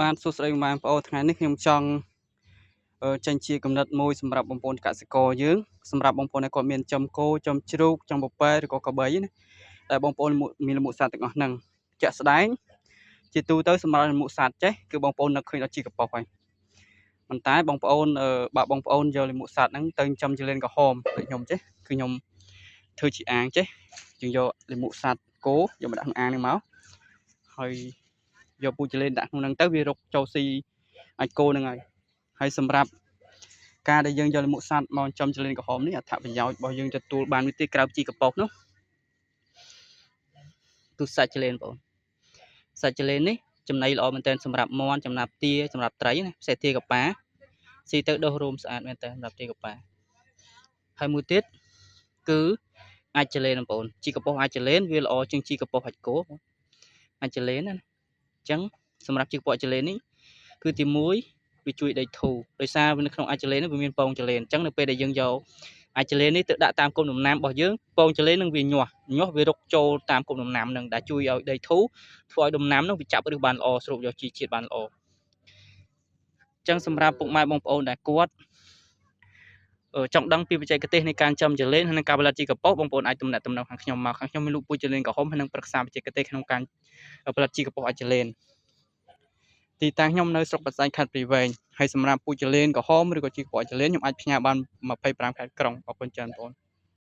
បានសួស្តីបងប្អូនថ្ងៃនេះខ្ញុំចង់ចេញជាកំណត់មួយសម្រាប់បងប្អូនកសិករយើងសម្រាប់បងប្អូនដែលគាត់មានចំគោចំជ្រូកចំពពែឬក៏ក្របីណាតែបងប្អូនមានលំមុខសត្វទាំងអស់ហ្នឹងជាក់ស្ដែងជាទូទៅសម្រាប់លំមុខសត្វចេះគឺបងប្អូននឹកឃើញដល់ជីកប៉ុស្តិ៍ហើយប៉ុន្តែបងប្អូនបើបងប្អូនយកលំមុខសត្វហ្នឹងទៅចិញ្ចឹមជាលេនក្រហមដូចខ្ញុំចេះគឺខ្ញុំធ្វើជាអាងចេះយើងយកលំមុខសត្វគោយកមកដាក់ក្នុងអាងហ្នឹងមកហើយយកពូជលេនដាក់ក្នុងហ្នឹងទៅវារកចូលស៊ីអាចគោហ្នឹងហើយសម្រាប់ការដែលយើងយកលំមុខសត្វមកចំចលៀនក្រហមនេះអត្ថប្រយោជន៍របស់យើងទទួលបានវាទៀតក្រៅជីកប៉ុស្តិ៍នោះគឺសាច់ចលៀនបងសាច់ចលៀននេះចំណីល្អមែនទែនសម្រាប់មាន់ចំណាប់ទាសម្រាប់ត្រីណាផ្សេងទាកប៉ាស៊ីទៅដុសរោមស្អាតមែនតើសម្រាប់ទាកប៉ាហើយមួយទៀតគឺអាចចលៀនបងប្អូនជីកប៉ុស្តិ៍អាចចលៀនវាល្អជាងជីកប៉ុស្តិ៍ហាច់គោអាចចលៀនណាអញ្ចឹងសម្រាប់ជីកប៉ុស្តិ៍អាចចលៀននេះគឺទី1វាជួយដីធូរដោយសារនៅក្នុងអាចចលៀននេះវាមានពងចលៀនអញ្ចឹងនៅពេលដែលយើងយកអាចចលៀននេះទៅដាក់តាមគុម្ពដំណាំរបស់យើងពងចលៀននឹងវាញាស់វារុកចូលតាមគុម្ពដំណាំនឹងដែលជួយឲ្យដីធូរធ្វើឲ្យដំណាំនឹងវាចាប់ឫសបានល្អស្រូបយកជីជាតិបានល្អអញ្ចឹងសម្រាប់ពុកម៉ែបងប្អូនដែលគាត់ចង់ដឹងពីបច្ចេកទេសនៃការចំចលៀនហើយនិងការផលិតជីកប៉ុស្តិ៍បងប្អូនអាចទំនាក់ទំនងខាងខ្ញុំមកខាងខ្ញុំមានលក់ពូជចលៀនក្រហមហើយនិងប្រឹក្សាបច្ចេកទេសក្នុងការផលិតជីកប៉ុស្តិ៍អាចចលៀនទីតាំងខ្ញុំនៅស្រុកបរសៃខេត្តព្រៃវែងហើយសម្រាប់ពូជចលៀនក្រហមឬក៏ជីកប៉ុស្តិ៍ចលៀនខ្ញុំអាចផ្ញើបាន25ខេត្តក្រុងអរគុណច្រើនបងប្អូន